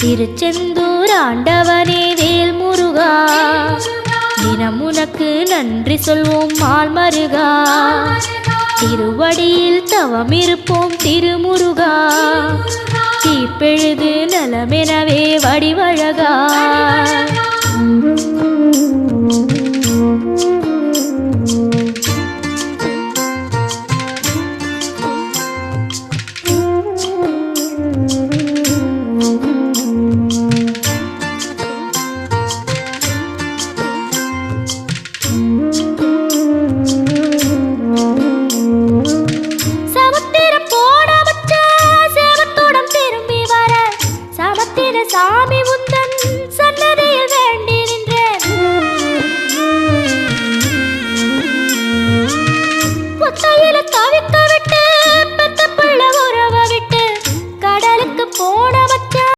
திருச்செந்தூர் ஆண்டவனே வேல் முருகா, தினம் உனக்கு நன்றி சொல்வோம் மால் மருகா. திருவடியில் தவம் இருப்போம் திருமுருகா, தீப்பெழுது நலமெனவே வடிவழகா. சாமி